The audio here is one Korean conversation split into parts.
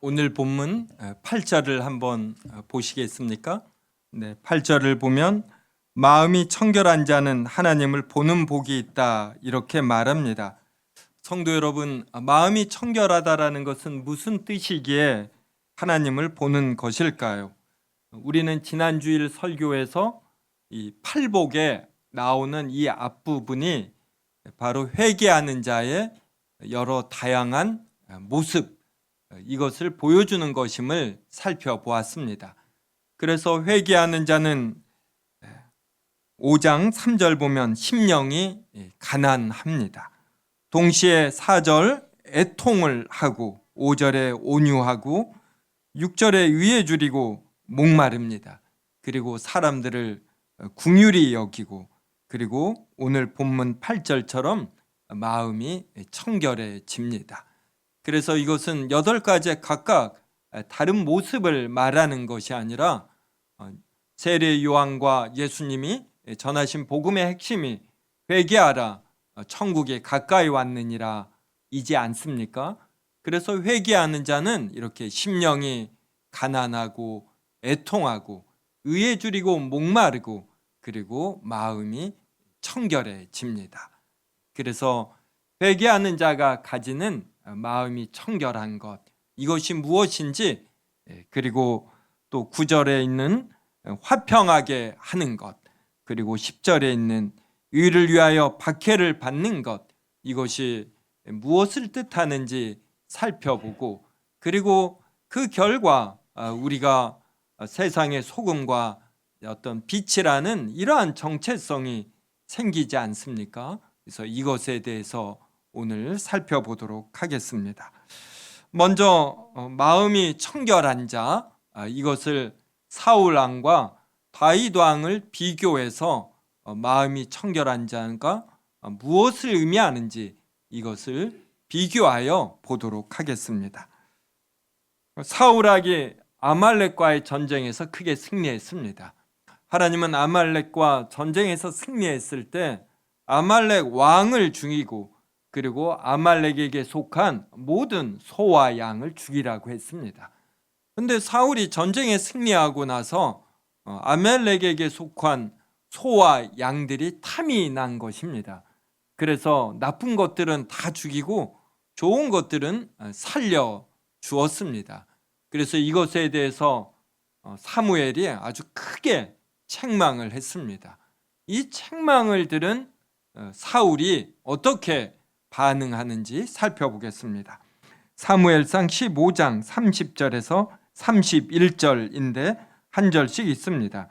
오늘 본문 8절을 한번 보시겠습니까? 네, 8절을 보면 마음이 청결한 자는 하나님을 보는 복이 있다 이렇게 말합니다. 성도 여러분, 마음이 청결하다라는 것은 무슨 뜻이기에 하나님을 보는 것일까요? 우리는 지난 주일 설교에서 이 팔복에 나오는 이 앞부분이 바로 회개하는 자의 여러 다양한 모습, 이것을 보여주는 것임을 살펴보았습니다. 그래서 회개하는 자는 5장 3절 보면 심령이 가난합니다. 동시에 4절 애통을 하고 5절에 온유하고 6절에 위에 줄이고 목마릅니다. 그리고 사람들을 긍휼히 여기고 그리고 오늘 본문 8절처럼 마음이 청결해집니다. 그래서 이것은 8가지 각각 다른 모습을 말하는 것이 아니라 세례 요한과 예수님이 전하신 복음의 핵심이 회개하라 천국에 가까이 왔느니라 이지 않습니까? 그래서 회개하는 자는 이렇게 심령이 가난하고 애통하고 의에 줄이고 목마르고 그리고 마음이 청결해집니다. 그래서 회개하는 자가 가지는 마음이 청결한 것, 이것이 무엇인지, 그리고 또 9절에 있는 화평하게 하는 것, 그리고 10절에 있는 의를 위하여 박해를 받는 것, 이것이 무엇을 뜻하는지 살펴보고, 그리고 그 결과 우리가 세상의 소금과 어떤 빛이라는 이러한 정체성이 생기지 않습니까? 그래서 이것에 대해서 오늘 살펴보도록 하겠습니다. 먼저 마음이 청결한 자, 이것을 사울 왕과 다윗 왕을 비교해서 마음이 청결한 자가 무엇을 의미하는지 이것을 비교하여 보도록 하겠습니다. 사울 왕이 아말렉과의 전쟁에서 크게 승리했습니다. 하나님은 아말렉과 전쟁에서 승리했을 때 아말렉 왕을 죽이고 그리고 아말렉에게 속한 모든 소와 양을 죽이라고 했습니다. 그런데 사울이 전쟁에 승리하고 나서 아말렉에게 속한 소와 양들이 탐이 난 것입니다. 그래서 나쁜 것들은 다 죽이고 좋은 것들은 살려 주었습니다. 그래서 이것에 대해서 사무엘이 아주 크게 책망을 했습니다. 이 책망을 들은 사울이 어떻게 반응하는지 살펴보겠습니다. 사무엘상 15장 30절에서 31절인데 한 절씩 있습니다.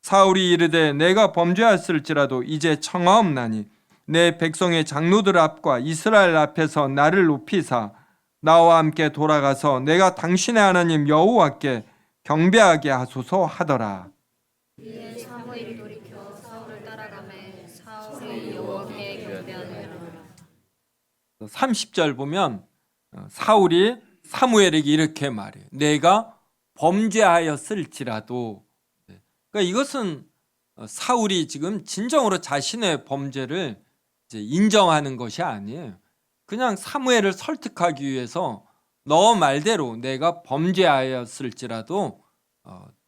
사울이 이르되 내가 범죄하였을지라도 이제 청하옵나니 내 백성의 장로들 앞과 이스라엘 앞에서 나를 높이사 나와 함께 돌아가서 내가 당신의 하나님 여호와께 경배하게 하소서 하더라. 이에 사무엘이 돌이켜 사울을 따라가매 사울이 여호와께 경배하니라. 30절 보면 사울이 사무엘에게 이렇게 말해요. 내가 범죄하였을지라도. 그러니까 이것은 사울이 지금 진정으로 자신의 범죄를 이제 인정하는 것이 아니에요. 그냥 사무엘을 설득하기 위해서 너 말대로 내가 범죄하였을지라도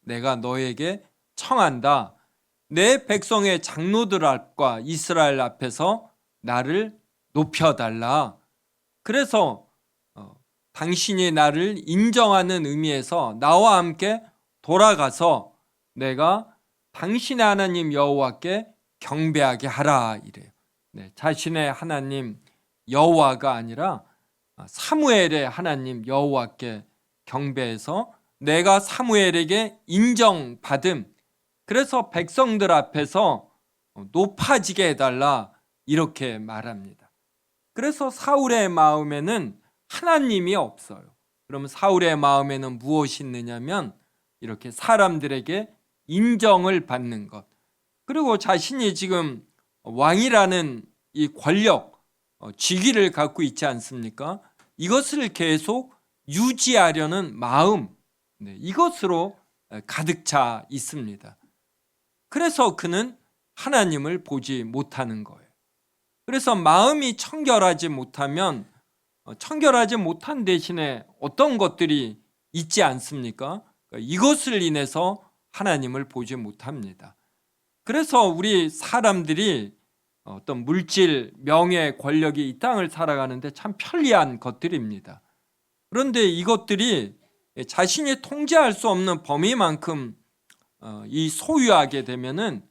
내가 너에게 청한다. 내 백성의 장로들 앞과 이스라엘 앞에서 나를 높여달라. 그래서 당신이 나를 인정하는 의미에서 나와 함께 돌아가서 내가 당신의 하나님 여호와께 경배하게 하라 이래요. 자신의 하나님 여호와가 아니라 사무엘의 하나님 여호와께 경배해서 내가 사무엘에게 인정받음, 그래서 백성들 앞에서 높아지게 해달라 이렇게 말합니다. 그래서 사울의 마음에는 하나님이 없어요. 그러면 사울의 마음에는 무엇이 있느냐면 이렇게 사람들에게 인정을 받는 것, 그리고 자신이 지금 왕이라는 이 권력, 직위를 갖고 있지 않습니까? 이것을 계속 유지하려는 마음, 이것으로 가득 차 있습니다. 그래서 그는 하나님을 보지 못하는 거예요. 그래서 마음이 청결하지 못하면 청결하지 못한 대신에 어떤 것들이 있지 않습니까? 이것을 인해서 하나님을 보지 못합니다. 그래서 우리 사람들이 어떤 물질, 명예, 권력이 이 땅을 살아가는데 참 편리한 것들입니다. 그런데 이것들이 자신이 통제할 수 없는 범위만큼 이 소유하게 되면은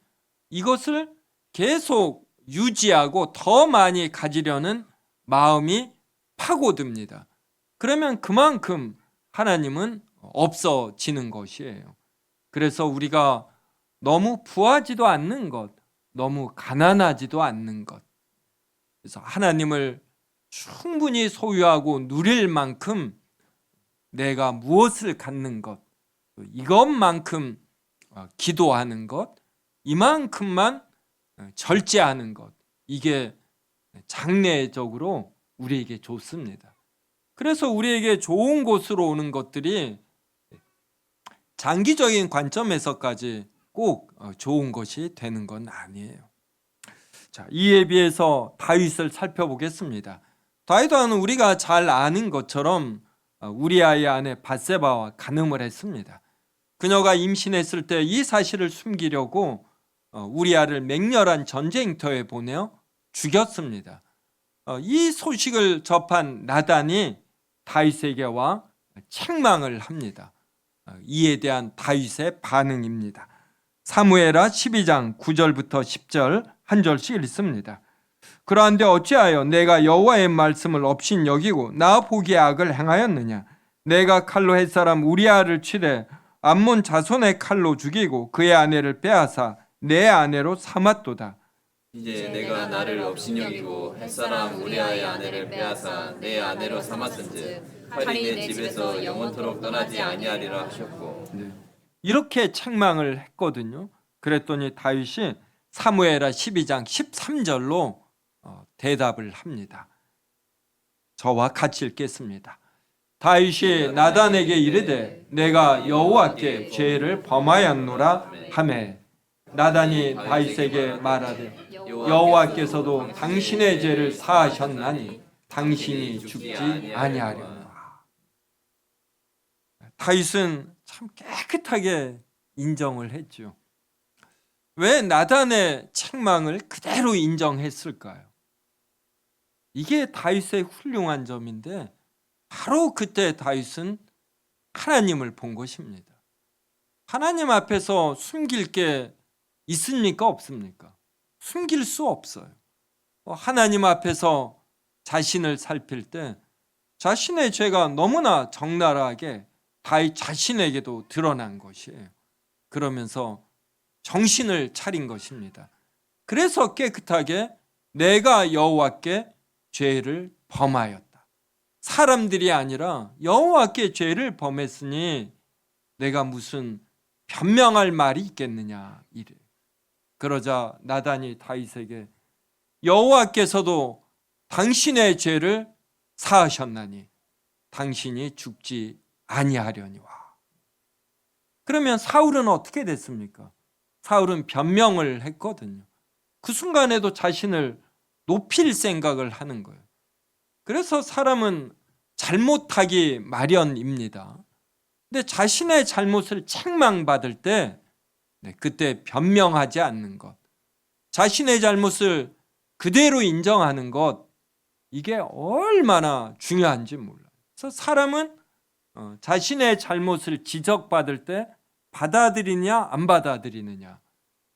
이것을 계속 유지하고 더 많이 가지려는 마음이 파고듭니다. 그러면 그만큼 하나님은 없어지는 것이에요. 그래서 우리가 너무 부하지도 않는 것, 너무 가난하지도 않는 것, 그래서 하나님을 충분히 소유하고 누릴 만큼 내가 무엇을 갖는 것, 이것만큼 기도하는 것, 이만큼만 절제하는 것, 이게 장래적으로 우리에게 좋습니다. 그래서 우리에게 좋은 곳으로 오는 것들이 장기적인 관점에서까지 꼭 좋은 것이 되는 건 아니에요. 자, 이에 비해서 다윗을 살펴보겠습니다. 다윗은 우리가 잘 아는 것처럼 우리아의 아내 밧세바와 간음을 했습니다. 그녀가 임신했을 때 이 사실을 숨기려고 우리아를 맹렬한 전쟁터에 보내어 죽였습니다. 이 소식을 접한 나단이 다윗에게 와 책망을 합니다. 이에 대한 다윗의 반응입니다. 사무엘하 12장 9절부터 10절 한 절씩 읽습니다. 그러한데 어찌하여 내가 여호와의 말씀을 업신 여기고 나 보기에 악을 행하였느냐? 내가 칼로 햇사람 우리아를 치되 암몬 자손의 칼로 죽이고 그의 아내를 빼앗아 내 아내로 삼았도다. 이제 내가 나를 업신여기고 햇사람 우리아의 아내를 빼앗아 내 아내로 삼았은즉 칼이 내 집에서 영원토록 떠나지 아니하리라 하셨고. 이렇게 책망을 했거든요. 그랬더니 다윗이 사무엘하 12장 13절로 대답을 합니다. 저와 같이 읽겠습니다. 다윗이 나단에게 이르되 내가 여호와께 죄를 범하였노라 하매 나단이 다윗에게 말하되 여호와께서도 당신의 죄를 사하셨나니 당신이 죽지 아니하려니와. 다윗은 참 깨끗하게 인정을 했죠. 왜 나단의 책망을 그대로 인정했을까요? 이게 다윗의 훌륭한 점인데 바로 그때 다윗은 하나님을 본 것입니다. 하나님 앞에서 숨길 게 있습니까? 없습니까? 숨길 수 없어요. 하나님 앞에서 자신을 살필 때 자신의 죄가 너무나 적나라하게 다윗 자신에게도 드러난 것이에요. 그러면서 정신을 차린 것입니다. 그래서 깨끗하게 내가 여호와께 죄를 범하였다. 사람들이 아니라 여호와께 죄를 범했으니 내가 무슨 변명할 말이 있겠느냐 이래. 그러자 나단이 다윗에게 여호와께서도 당신의 죄를 사하셨나니 당신이 죽지 아니하려니와. 그러면 사울은 어떻게 됐습니까? 사울은 변명을 했거든요. 그 순간에도 자신을 높일 생각을 하는 거예요. 그래서 사람은 잘못하기 마련입니다. 근데 자신의 잘못을 책망받을 때 그때 변명하지 않는 것, 자신의 잘못을 그대로 인정하는 것, 이게 얼마나 중요한지 몰라요. 그래서 사람은 자신의 잘못을 지적받을 때 받아들이냐 안 받아들이느냐,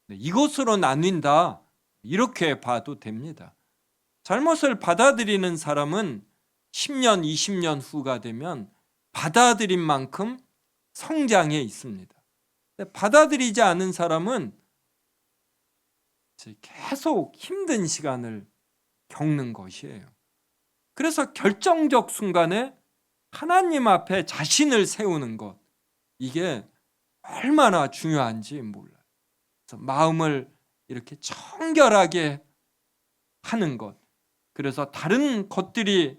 이것으로 나뉜다, 이렇게 봐도 됩니다. 잘못을 받아들이는 사람은 10년, 20년 후가 되면 받아들인 만큼 성장해 있습니다. 받아들이지 않은 사람은 계속 힘든 시간을 겪는 것이에요. 그래서 결정적 순간에 하나님 앞에 자신을 세우는 것, 이게 얼마나 중요한지 몰라요. 그래서 마음을 이렇게 청결하게 하는 것, 그래서 다른 것들이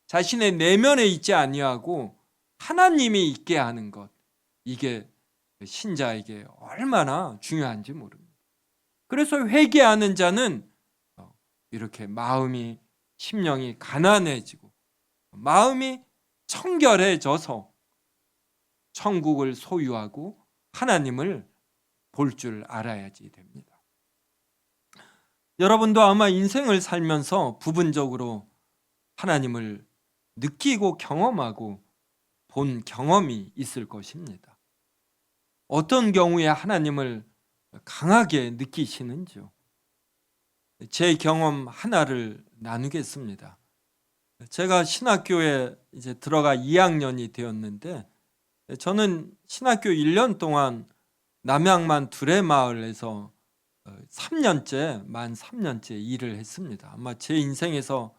자신의 내면에 있지 아니하고 하나님이 있게 하는 것, 이게 신자에게 얼마나 중요한지 모릅니다. 그래서 회개하는 자는 이렇게 마음이, 심령이 가난해지고 마음이 청결해져서 천국을 소유하고 하나님을 볼 줄 알아야지 됩니다. 여러분도 아마 인생을 살면서 부분적으로 하나님을 느끼고 경험하고 본 경험이 있을 것입니다. 어떤 경우에 하나님을 강하게 느끼시는지요? 제 경험 하나를 나누겠습니다. 제가 신학교에 이제 들어가 2학년이 되었는데, 저는 신학교 1년 동안 남양만 두레마을에서 3년째, 만 3년째 일을 했습니다. 아마 제 인생에서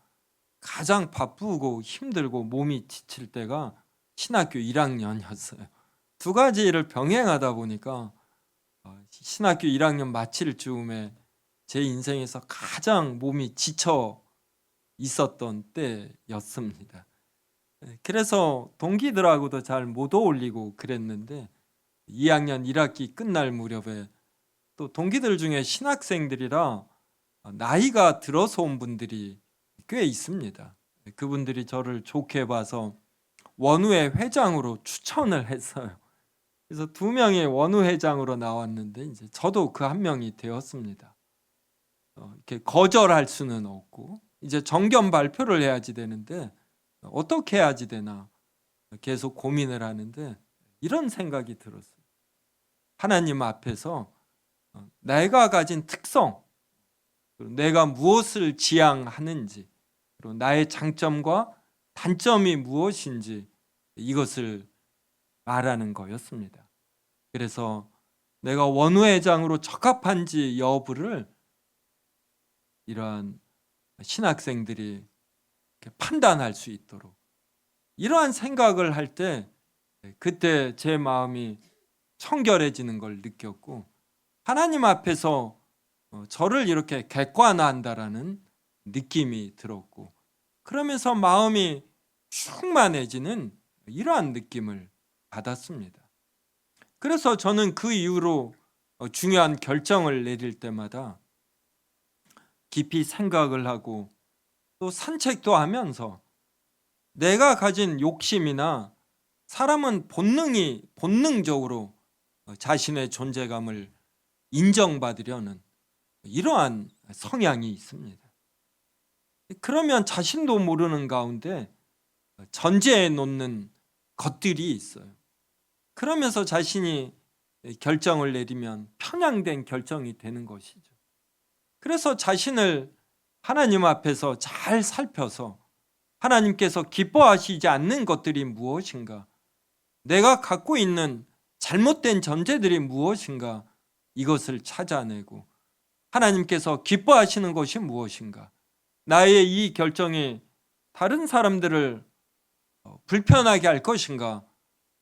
가장 바쁘고 힘들고 몸이 지칠 때가 신학교 1학년이었어요. 두 가지 일을 병행하다 보니까 신학교 1학년 마칠 즈음에 제 인생에서 가장 몸이 지쳐 있었던 때였습니다. 그래서 동기들하고도 잘 못 어울리고 그랬는데 2학년 1학기 끝날 무렵에 또 동기들 중에 신학생들이라 나이가 들어서 온 분들이 꽤 있습니다. 그분들이 저를 좋게 봐서 원우회 회장으로 추천을 했어요. 그래서 2명의 원우 회장으로 나왔는데 이제 저도 그 한 명이 되었습니다. 이렇게 거절할 수는 없고 이제 정견 발표를 해야지 되는데 어떻게 해야지 되나 계속 고민을 하는데 이런 생각이 들었어요. 하나님 앞에서 내가 가진 특성, 내가 무엇을 지향하는지, 그리고 나의 장점과 단점이 무엇인지 이것을 말하는 거였습니다. 그래서 내가 원우회장으로 적합한지 여부를 이러한 신학생들이 판단할 수 있도록 이러한 생각을 할 때 그때 제 마음이 청결해지는 걸 느꼈고 하나님 앞에서 저를 이렇게 객관화한다라는 느낌이 들었고 그러면서 마음이 충만해지는 이러한 느낌을 받았습니다. 그래서 저는 그 이후로 중요한 결정을 내릴 때마다 깊이 생각을 하고 또 산책도 하면서 내가 가진 욕심이나 사람은 본능적으로 자신의 존재감을 인정받으려는 이러한 성향이 있습니다. 그러면 자신도 모르는 가운데 전제해 놓는 것들이 있어요. 그러면서 자신이 결정을 내리면 편향된 결정이 되는 것이죠. 그래서 자신을 하나님 앞에서 잘 살펴서 하나님께서 기뻐하시지 않는 것들이 무엇인가, 내가 갖고 있는 잘못된 전제들이 무엇인가 이것을 찾아내고 하나님께서 기뻐하시는 것이 무엇인가, 나의 이 결정이 다른 사람들을 불편하게 할 것인가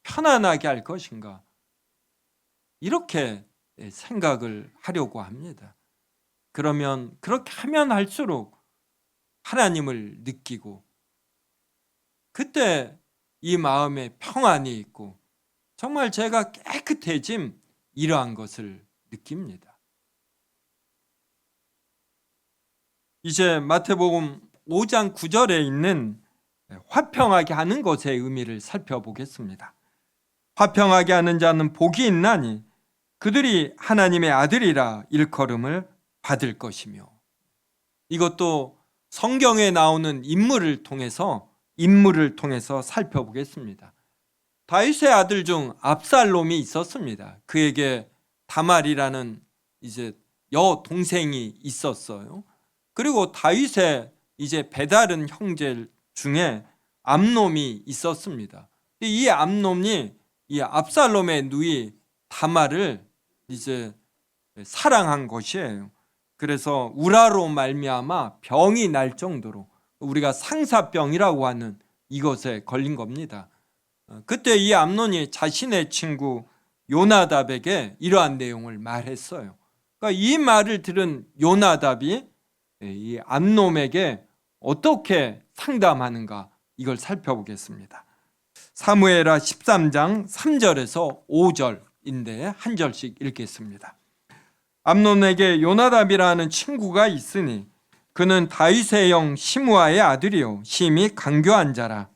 편안하게 할 것인가 이렇게 생각을 하려고 합니다. 그러면 그렇게 하면 할수록 하나님을 느끼고 그때 이 마음에 평안이 있고 정말 제가 깨끗해짐 이러한 것을 느낍니다. 이제 마태복음 5장 9절에 있는 화평하게 하는 것의 의미를 살펴보겠습니다. 화평하게 하는 자는 복이 있나니 그들이 하나님의 아들이라 일컬음을 받을 것이며, 이것도 성경에 나오는 인물을 통해서 살펴보겠습니다. 다윗의 아들 중 압살롬이 있었습니다. 그에게 다말이라는 이제 여동생이 있었어요. 그리고 다윗의 이제 배다른 형제 중에 암놈이 있었습니다. 이 암놈이 이 압살롬의 누이 다말을 이제 사랑한 것이에요. 그래서 우라로 말미암아 병이 날 정도로 우리가 상사병이라고 하는 이것에 걸린 겁니다. 그때 이 암논이 자신의 친구 요나답에게 이러한 내용을 말했어요. 그러니까 이 말을 들은 요나답이 이 암놈에게 어떻게 상담하는가 이걸 살펴보겠습니다. 사무엘하 13장 3절에서 5절인데 한 절씩 읽겠습니다. 암논에게 요나답이라는 친구가 있으니 그는 다윗의 영 시므아의 아들이요 심히 강교한 자라.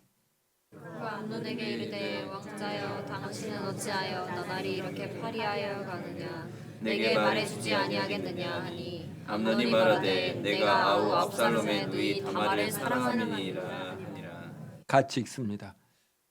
그 암논에게 이르되 왕자여 당신은 어찌하여 나날이 이렇게 파리하여 가느냐 내게 말해주지 아니하겠느냐 하니 암논이 말하되 내가 아우 압살롬의 누이 다말을 사랑함이니라 하니라. 같이 읽습니다.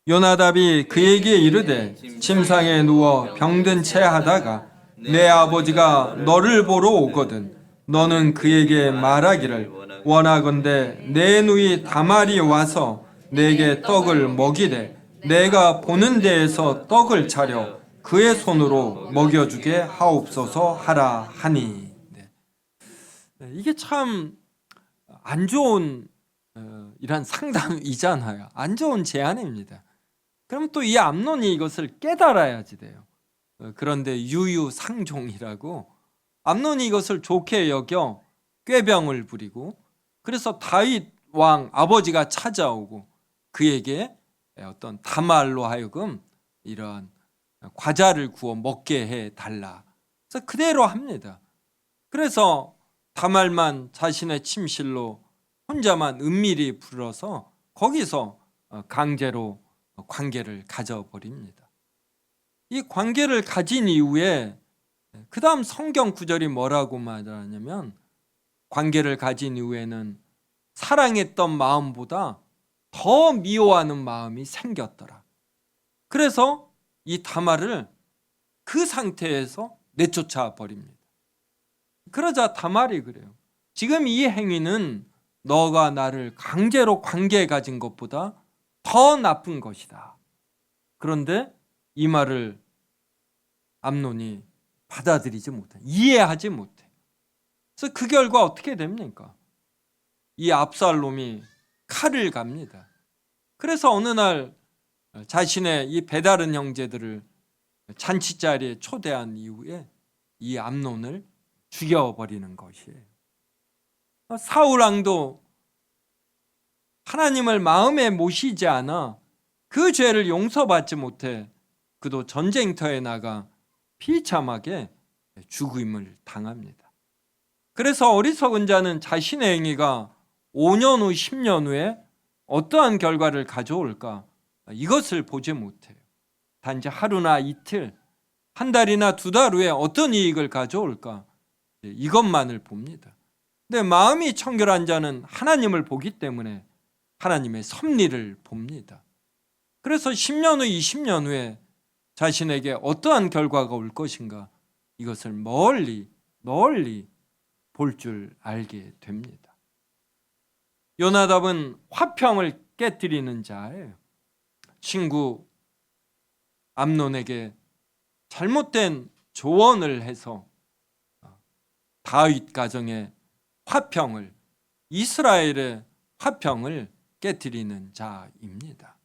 요나답이 그에게 이르되 침상에 누워 병든 채 하다가 내 아버지가 너를 보러 오거든 너는 그에게 말하기를 원하건대 내 누이 다말이 와서 내게 떡을 먹이되 내가 보는 데에서 떡을 차려 그의 손으로 먹여주게 하옵소서 하라 하니. 이게 참 안 좋은 이런 상담이잖아요. 안 좋은 제안입니다. 그럼 또 이 암논이 이것을 깨달아야지 돼요. 그런데 유유상종이라고 암논이 이것을 좋게 여겨 꾀병을 부리고 그래서 다윗 왕 아버지가 찾아오고 그에게 어떤 다말로 하여금 이러한 과자를 구워 먹게 해달라. 그래서 그대로 합니다. 그래서 다말만 자신의 침실로 혼자만 은밀히 불러서 거기서 강제로 관계를 가져버립니다. 이 관계를 가진 이후에 그 다음 성경 구절이 뭐라고 말하냐면 관계를 가진 이후에는 사랑했던 마음보다 더 미워하는 마음이 생겼더라. 그래서 이 다말을 그 상태에서 내쫓아 버립니다. 그러자 다말이 그래요. 지금 이 행위는 너가 나를 강제로 관계에 가진 것보다 더 나쁜 것이다. 그런데 이 말을 암논이 받아들이지 못해, 이해하지 못해. 그래서 그 결과 어떻게 됩니까? 이 압살롬이 칼을 갑니다. 그래서 어느 날 자신의 이 배다른 형제들을 잔치자리에 초대한 이후에 이 암논을 죽여버리는 것이에요. 사울 왕도 하나님을 마음에 모시지 않아 그 죄를 용서받지 못해 그도 전쟁터에 나가 비참하게 죽임을 당합니다. 그래서 어리석은 자는 자신의 행위가 5년 후 10년 후에 어떠한 결과를 가져올까 이것을 보지 못해요. 단지 하루나 이틀, 한 달이나 두 달 후에 어떤 이익을 가져올까 이것만을 봅니다. 근데 마음이 청결한 자는 하나님을 보기 때문에 하나님의 섭리를 봅니다. 그래서 10년 후, 20년 후에 자신에게 어떠한 결과가 올 것인가 이것을 멀리 볼 줄 알게 됩니다. 요나답은 화평을 깨뜨리는 자예요. 친구 암논에게 잘못된 조언을 해서 다윗 가정의 화평을, 이스라엘의 화평을 깨뜨리는 자입니다.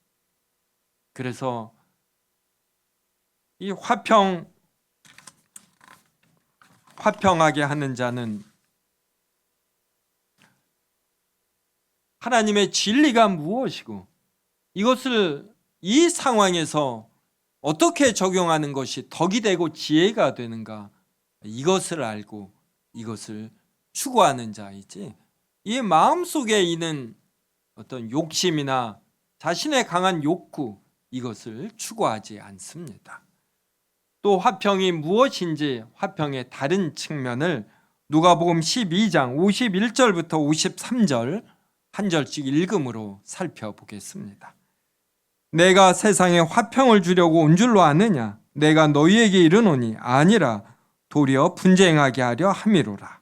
그래서 이 화평하게 하는 자는 하나님의 진리가 무엇이고 이것을 이 상황에서 어떻게 적용하는 것이 덕이 되고 지혜가 되는가 이것을 알고 이것을 추구하는 자이지 이 마음속에 있는 어떤 욕심이나 자신의 강한 욕구 이것을 추구하지 않습니다. 또 화평이 무엇인지 화평의 다른 측면을 누가복음 12장 51절부터 53절 한 절씩 읽음으로 살펴보겠습니다. 내가 세상에 화평을 주려고 온 줄로 아느냐? 내가 너희에게 이르노니 아니라 도리어 분쟁하게 하려 함이로라.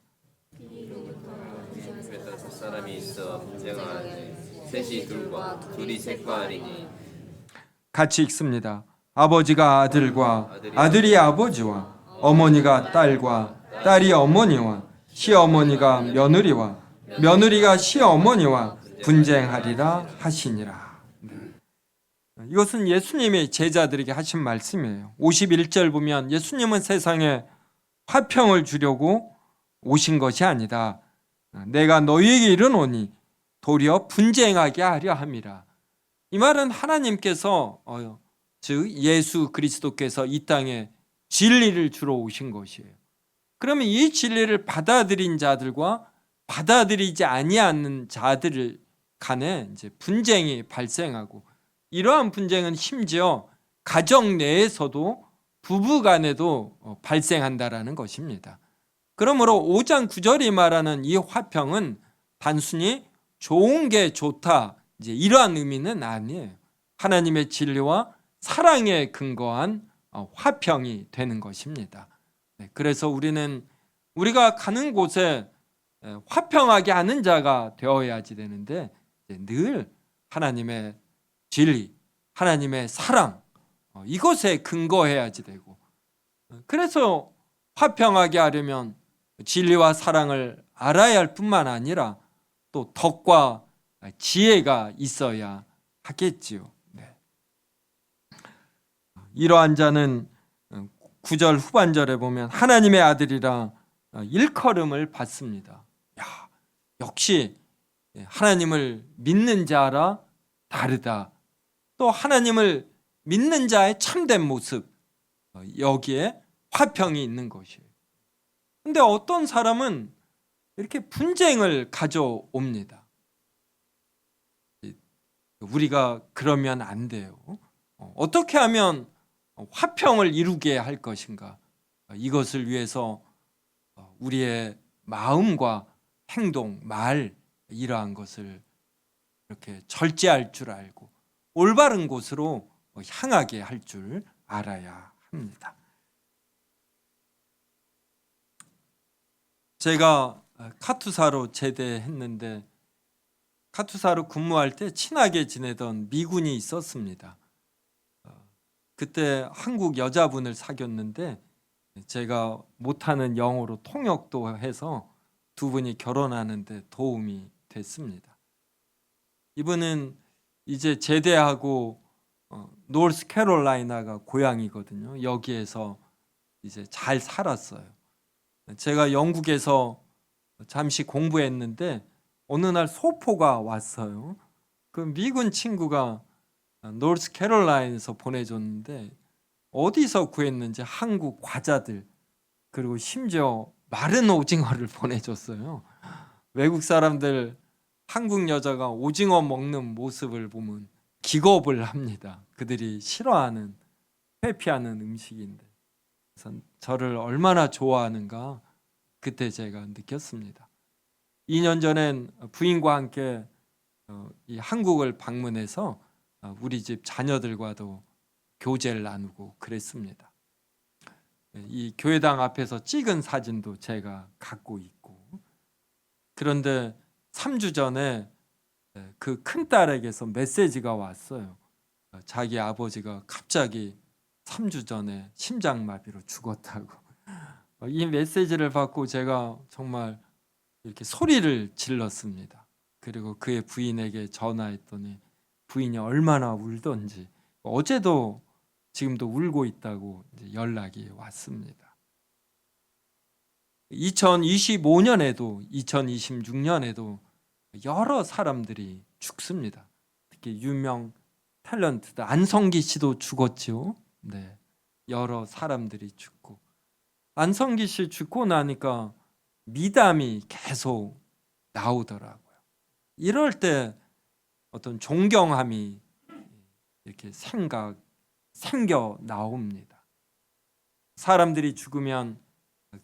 다섯 사람이 있어 분쟁하니 셋이 둘과 둘이 셋과 하리니. 같이 읽습니다. 아버지가 아들과 아들이 아버지와 어머니가 딸과 딸이 어머니와 시어머니가 며느리와 며느리가 시어머니와 분쟁하리라 하시니라. 이것은 예수님이 제자들에게 하신 말씀이에요. 51절 보면 예수님은 세상에 화평을 주려고 오신 것이 아니다. 내가 너희에게 이르노니 도리어 분쟁하게 하려 함이라. 이 말은 하나님께서 즉 예수 그리스도께서 이 땅에 진리를 주러 오신 것이에요. 그러면 이 진리를 받아들인 자들과 받아들이지 아니하는 자들 간에 이제 분쟁이 발생하고, 이러한 분쟁은 심지어 가정 내에서도 부부 간에도 발생한다라는 것입니다. 그러므로 5장 9절이 말하는 이 화평은 단순히 좋은 게 좋다, 이제 이러한 의미는 아니에요. 하나님의 진리와 사랑에 근거한 화평이 되는 것입니다. 그래서 우리가 가는 곳에 화평하게 하는 자가 되어야지 되는데, 늘 하나님의 진리, 하나님의 사랑, 이것에 근거해야지 되고, 그래서 화평하게 하려면 진리와 사랑을 알아야 할 뿐만 아니라 또 덕과 지혜가 있어야 하겠지요. 이러한 자는 9절 후반절에 보면 하나님의 아들이라 일컬음을 받습니다. 야, 역시 하나님을 믿는 자라 다르다. 또 하나님을 믿는 자의 참된 모습, 여기에 화평이 있는 것이에요. 근데 어떤 사람은 이렇게 분쟁을 가져옵니다. 우리가 그러면 안 돼요. 어떻게 하면 화평을 이루게 할 것인가? 이것을 위해서 우리의 마음과 행동, 말, 이러한 것을 이렇게 절제할 줄 알고 올바른 곳으로 향하게 할 줄 알아야 합니다. 제가 카투사로 제대했는데, 카투사로 근무할 때 친하게 지내던 미군이 있었습니다. 그때 한국 여자분을 사귀었는데 제가 못하는 영어로 통역도 해서 두 분이 결혼하는데 도움이 됐습니다. 이분은 이제 제대하고 노스캐롤라이나가 고향이거든요. 여기에서 이제 잘 살았어요. 제가 영국에서 잠시 공부했는데 어느 날 소포가 왔어요. 그 미군 친구가 노스캐롤라인에서 보내줬는데 어디서 구했는지 한국 과자들, 그리고 심지어 마른 오징어를 보내줬어요. 외국 사람들 한국 여자가 오징어 먹는 모습을 보면 기겁을 합니다. 그들이 싫어하는, 회피하는 음식인데. 그래서 저를 얼마나 좋아하는가 그때 제가 느꼈습니다. 2년 전엔 부인과 함께 이 한국을 방문해서 우리 집 자녀들과도 교제를 나누고 그랬습니다. 이 교회당 앞에서 찍은 사진도 제가 갖고 있고, 그런데 3주 전에 그 큰딸에게서 메시지가 왔어요. 자기 아버지가 갑자기 3주 전에 심장마비로 죽었다고. 이 메시지를 받고 제가 정말 이렇게 소리를 질렀습니다. 그리고 그의 부인에게 전화했더니 부인이 얼마나 울던지, 어제도 지금도 울고 있다고 연락이 왔습니다. 2025년에도 2026년에도 여러 사람들이 죽습니다. 특히 유명 탤런트들, 안성기 씨도 죽었죠. 네, 여러 사람들이 죽고, 안성기 씨 죽고 나니까 미담이 계속 나오더라고요. 이럴 때 어떤 존경함이 이렇게 생겨 나옵니다. 사람들이 죽으면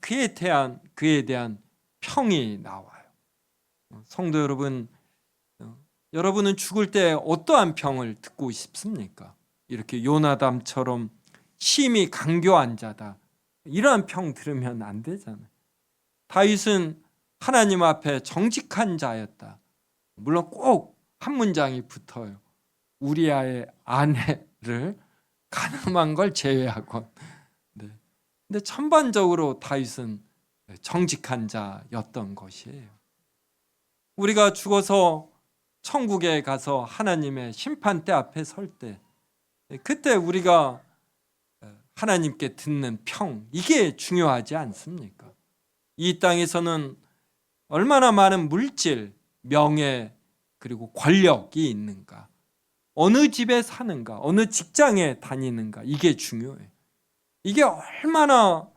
그에 대한 평이 나와요. 성도 여러분, 여러분은 죽을 때 어떠한 평을 듣고 싶습니까? 이렇게 요나담처럼 심히 강교한 자다, 이러한 평 들으면 안 되잖아요. 다윗은 하나님 앞에 정직한 자였다. 물론 꼭 한 문장이 붙어요. 우리아의 아내를 가늠한 걸 제외하고. 네. 근데 전반적으로 다윗은 정직한 자였던 것이에요. 우리가 죽어서 천국에 가서 하나님의 심판대 앞에 설 때, 그때 우리가 하나님께 듣는 평, 이게 중요하지 않습니까? 이 땅에서는 얼마나 많은 물질, 명예, 그리고 권력이 있는가, 어느 집에 사는가, 어느 직장에 다니는가, 이게 중요해요. 이게 얼마나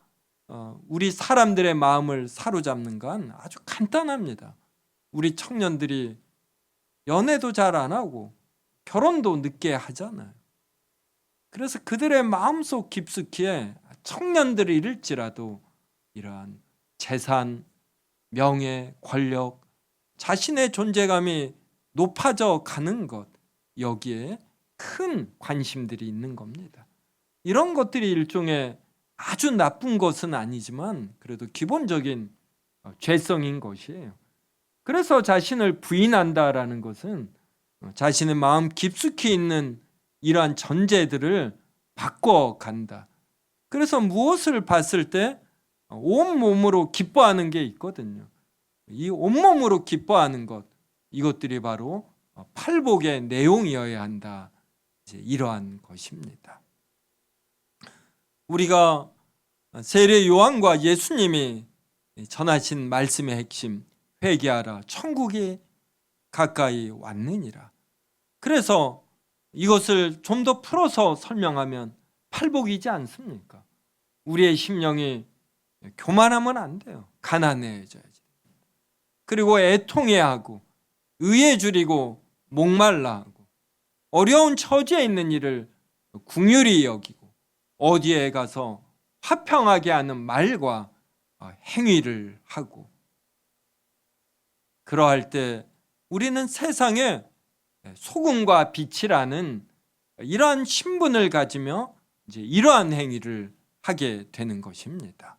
우리 사람들의 마음을 사로잡는 건 아주 간단합니다. 우리 청년들이 연애도 잘 안 하고 결혼도 늦게 하잖아요. 그래서 그들의 마음속 깊숙이에 청년들일지라도 이러한 재산, 명예, 권력, 자신의 존재감이 높아져 가는 것, 여기에 큰 관심들이 있는 겁니다. 이런 것들이 일종의 아주 나쁜 것은 아니지만 그래도 기본적인 죄성인 것이에요. 그래서 자신을 부인한다라는 것은 자신의 마음 깊숙이 있는 이러한 전제들을 바꿔간다. 그래서 무엇을 봤을 때 온몸으로 기뻐하는 게 있거든요. 이 온몸으로 기뻐하는 것, 이것들이 바로 팔복의 내용이어야 한다. 이제 이러한 것입니다. 우리가 세례 요한과 예수님이 전하신 말씀의 핵심, 회개하라, 천국이 가까이 왔느니라. 그래서 이것을 좀 더 풀어서 설명하면 팔복이지 않습니까? 우리의 심령이 교만하면 안 돼요. 가난해져야지. 그리고 애통해야 하고 의에 줄이고 목말라 하고 어려운 처지에 있는 이를 긍휼히 여기고 어디에 가서 화평하게 하는 말과 행위를 하고, 그러할 때 우리는 세상에 소금과 빛이라는 이러한 신분을 가지며 이제 이러한 행위를 하게 되는 것입니다.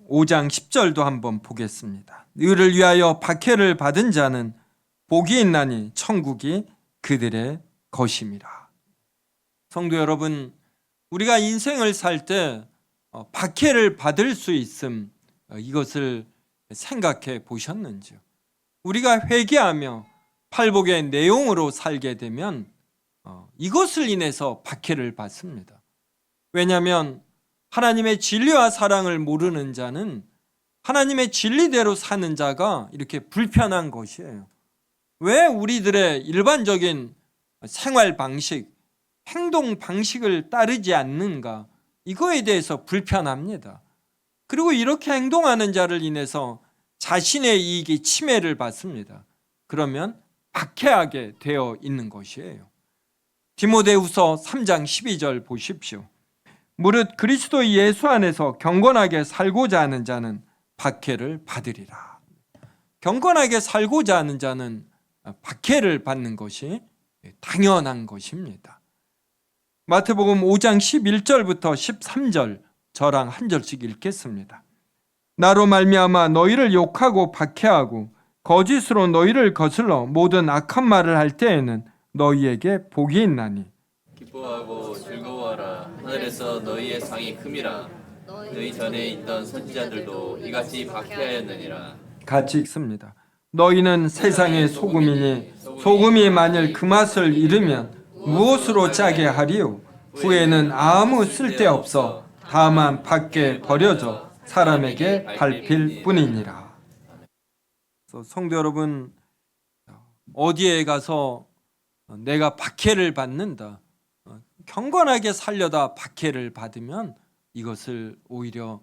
(5장 10절도) 한번 보겠습니다. 의를 위하여 박해를 받은 자는 복이 있나니 천국이 그들의 것임이라. 성도 여러분, 우리가 인생을 살 때 박해를 받을 수 있음, 이것을 생각해 보셨는지요? 우리가 회개하며 팔복의 내용으로 살게 되면 이것을 인해서 박해를 받습니다. 왜냐하면 하나님의 진리와 사랑을 모르는 자는 하나님의 진리대로 사는 자가 이렇게 불편한 것이에요. 왜 우리들의 일반적인 생활 방식, 행동 방식을 따르지 않는가? 이거에 대해서 불편합니다. 그리고 이렇게 행동하는 자를 인해서 자신의 이익이 침해를 받습니다. 그러면 박해하게 되어 있는 것이에요. 디모데후서 3장 12절 보십시오. 무릇 그리스도 예수 안에서 경건하게 살고자 하는 자는 박해를 받으리라. 경건하게 살고자 하는 자는 박해를 받는 것이 당연한 것입니다. 마태복음 5장 11절부터 13절, 저랑 한 절씩 읽겠습니다. 나로 말미암아 너희를 욕하고 박해하고 거짓으로 너희를 거슬러 모든 악한 말을 할 때에는 너희에게 복이 있나니 기뻐하고 즐거워하라. 하늘에서 너희의 상이 큼이라. 너희 전에 있던 선지자들도 이같이 박해하였느니라. 같이 읽습니다. 너희는 세상의 소금이니 소금이 만일 그 맛을 잃으면 무엇으로 짜게 하리요? 후에는 아무 쓸데없어 다만 밖에 버려져 사람에게 밟힐 뿐이니라. 성도 여러분, 어디에 가서 내가 박해를 받는다, 경건하게 살려다 박해를 받으면 이것을 오히려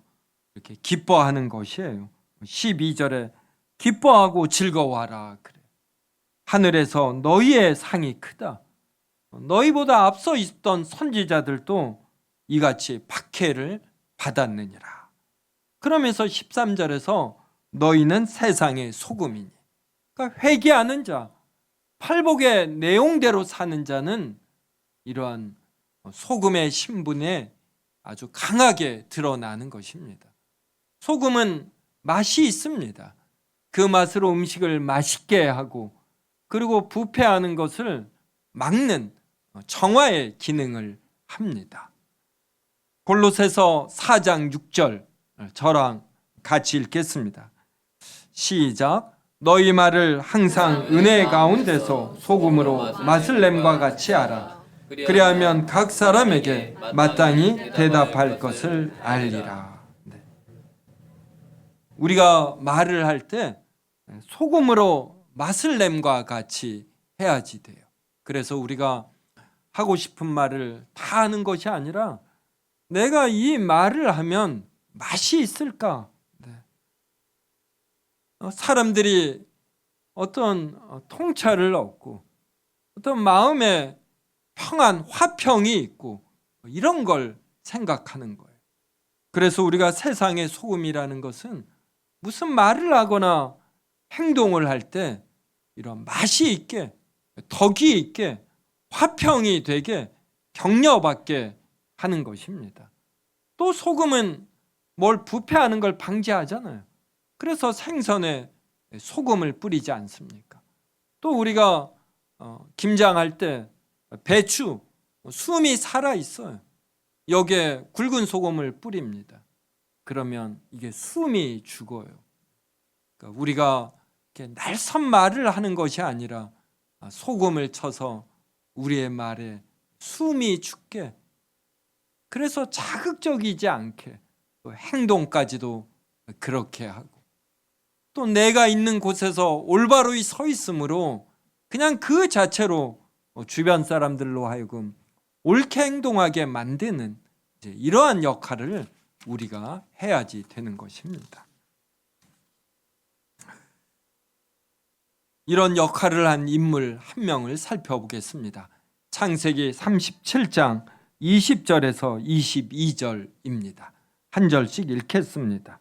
이렇게 기뻐하는 것이에요. 12절에 기뻐하고 즐거워하라 그래. 하늘에서 너희의 상이 크다. 너희보다 앞서 있던 선지자들도 이같이 박해를 받았느니라. 그러면서 13절에서 너희는 세상의 소금이니, 그러니까 회개하는 자, 팔복의 내용대로 사는 자는 이러한 소금의 신분에 아주 강하게 드러나는 것입니다. 소금은 맛이 있습니다. 그 맛으로 음식을 맛있게 하고 그리고 부패하는 것을 막는 정화의 기능을 합니다. 골로새서 4장 6절, 저랑 같이 읽겠습니다. 시작. 너희 말을 항상 은혜 가운데서 소금으로 맛을 냄과 같이 하라. 그리하면 각 사람에게 마땅히 대답할 것을 알리라. 네. 우리가 말을 할 때 소금으로 맛을 냄과 같이 해야지 돼요. 그래서 우리가 하고 싶은 말을 다 하는 것이 아니라 내가 이 말을 하면 맛이 있을까? 네. 사람들이 어떤 통찰을 얻고 어떤 마음에 평안, 화평이 있고 이런 걸 생각하는 거예요. 그래서 우리가 세상의 소금이라는 것은 무슨 말을 하거나 행동을 할 때 이런 맛이 있게, 덕이 있게, 화평이 되게 격려받게 하는 것입니다. 또 소금은 뭘 부패하는 걸 방지하잖아요. 그래서 생선에 소금을 뿌리지 않습니까? 또 우리가 김장할 때 배추, 숨이 살아있어요. 여기에 굵은 소금을 뿌립니다. 그러면 이게 숨이 죽어요. 그러니까 우리가 이렇게 날선 말을 하는 것이 아니라 소금을 쳐서 우리의 말에 숨이 죽게, 그래서 자극적이지 않게 또 행동까지도 그렇게 하고, 또 내가 있는 곳에서 올바로 서 있으므로 그냥 그 자체로 주변 사람들로 하여금 옳게 행동하게 만드는 이러한 역할을 우리가 해야지 되는 것입니다. 이런 역할을 한 인물 한 명을 살펴보겠습니다. 창세기 37장 20절에서 22절입니다. 한 절씩 읽겠습니다.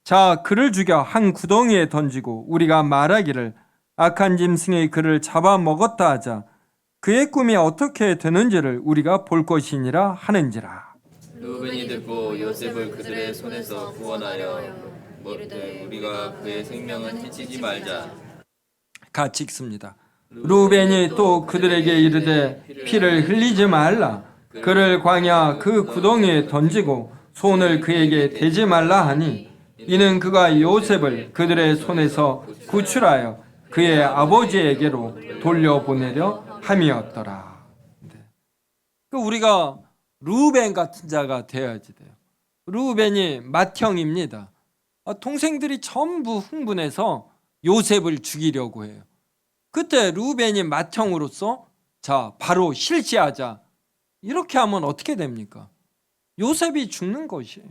자, 그를 죽여 한 구덩이에 던지고 우리가 말하기를 악한 짐승이 그를 잡아먹었다 하자. 그의 꿈이 어떻게 되는지를 우리가 볼 것이니라 하는지라. 루벤이 듣고 요셉을 그들의 손에서 구원하여 이르되 우리가 그의 생명은 해치지 말자. 같이 읽습니다. 루벤이 또 그들에게 이르되 피를 흘리지 말라. 그를 광야 그 구덩이에 던지고 손을 그에게 대지 말라 하니 이는 그가 요셉을 그들의 손에서 구출하여 그의 아버지에게로 돌려보내려 함이었더라. 우리가 루벤 같은 자가 되어야지 돼요. 루벤이 맏형입니다. 동생들이 전부 흥분해서 요셉을 죽이려고 해요. 그때 루벤이 맏형으로서 자, 바로 실시하자. 이렇게 하면 어떻게 됩니까? 요셉이 죽는 것이에요.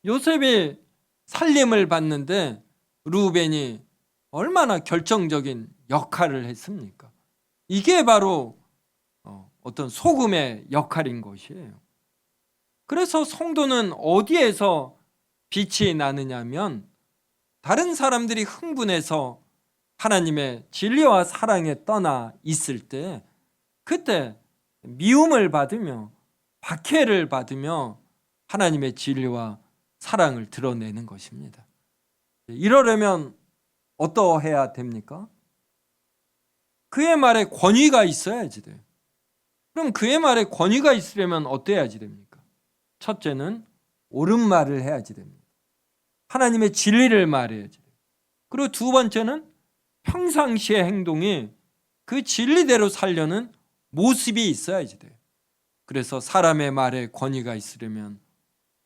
요셉이 살림을 받는데 루벤이 얼마나 결정적인 역할을 했습니까? 이게 바로 어떤 소금의 역할인 것이에요. 그래서 성도는 어디에서 빛이 나느냐면 다른 사람들이 흥분해서 하나님의 진리와 사랑에 떠나 있을 때 그때 미움을 받으며 박해를 받으며 하나님의 진리와 사랑을 드러내는 것입니다. 이러려면 어떠해야 됩니까? 그의 말에 권위가 있어야지 돼요. 그럼 그의 말에 권위가 있으려면 어떠해야지 됩니까? 첫째는 옳은 말을 해야지 됩니다. 하나님의 진리를 말해야지 돼요. 그리고 두 번째는 평상시의 행동이 그 진리대로 살려는 모습이 있어야지 돼요. 그래서 사람의 말에 권위가 있으려면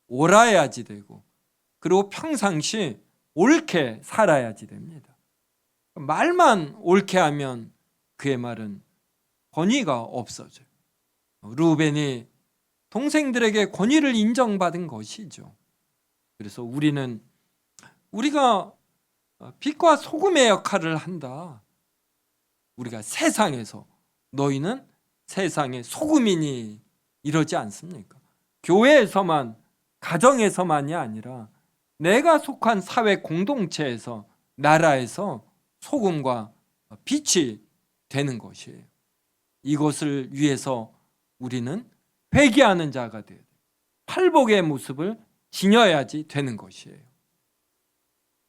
옳아야지 되고, 그리고 평상시 옳게 살아야지 됩니다. 말만 옳게 하면 그의 말은 권위가 없어져요. 루벤이 동생들에게 권위를 인정받은 것이죠. 그래서 우리가 빛과 소금의 역할을 한다. 우리가 세상에서 너희는 세상의 소금이니 이러지 않습니까? 교회에서만, 가정에서만이 아니라 내가 속한 사회 공동체에서, 나라에서 소금과 빛이 되는 것이에요. 이것을 위해서 우리는 회개하는 자가 되어야 돼요. 팔복의 모습을 지녀야지 되는 것이에요.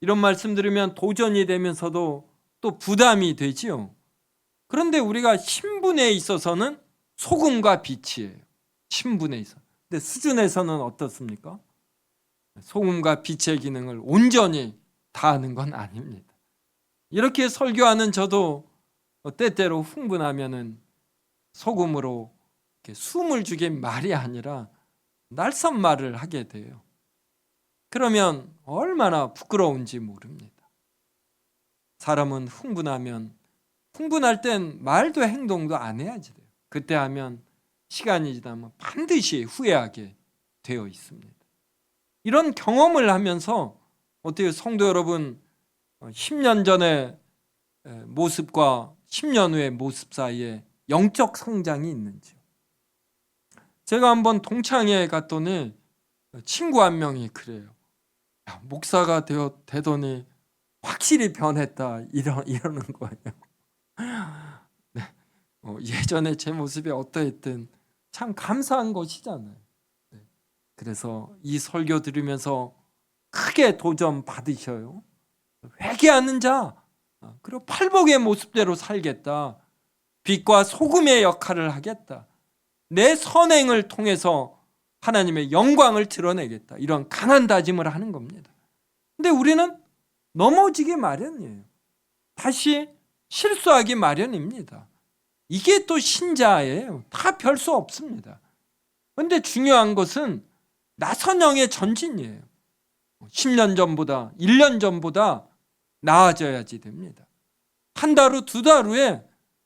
이런 말씀 들으면 도전이 되면서도 또 부담이 되지요. 그런데 우리가 신분에 있어서는 소금과 빛이에요. 신분에 있어. 근데 수준에서는 어떻습니까? 소금과 빛의 기능을 온전히 다하는 건 아닙니다. 이렇게 설교하는 저도 때때로 흥분하면은 소금으로 이렇게 숨을 죽인 말이 아니라 날선 말을 하게 돼요. 그러면 얼마나 부끄러운지 모릅니다. 사람은 흥분하면 흥분할 땐 말도 행동도 안 해야지 돼요. 그때 하면 시간이 지나면 반드시 후회하게 되어 있습니다. 이런 경험을 하면서 어떻게 성도 여러분 10년 전의 모습과 10년 후의 모습 사이에 영적 성장이 있는지요? 제가 한번 동창회에 갔더니 친구 한 명이 그래요. 야, 목사가 되더니 확실히 변했다 이러는 거예요. 네. 예전에 제 모습이 어떠했든 참 감사한 것이잖아요. 네. 그래서 이 설교 들으면서 크게 도전 받으셔요. 회개하는 자, 그리고 팔복의 모습대로 살겠다. 빛과 소금의 역할을 하겠다. 내 선행을 통해서 하나님의 영광을 드러내겠다. 이런 강한 다짐을 하는 겁니다. 근데 우리는 넘어지기 마련이에요. 다시 실수하기 마련입니다. 이게 또 신자예요. 다 별 수 없습니다. 그런데 중요한 것은 나선형의 전진이에요. 10년 전보다 1년 전보다 나아져야지 됩니다. 한 달 후, 두 달 후에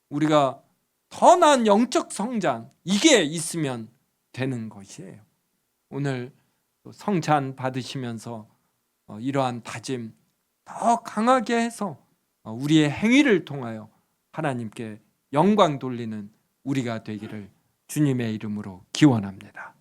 우리가 더 나은 영적 성장, 이게 있으면 되는 것이에요. 오늘 성찬 받으시면서 이러한 다짐 더 강하게 해서 우리의 행위를 통하여 하나님께 영광 돌리는 우리가 되기를 주님의 이름으로 기원합니다.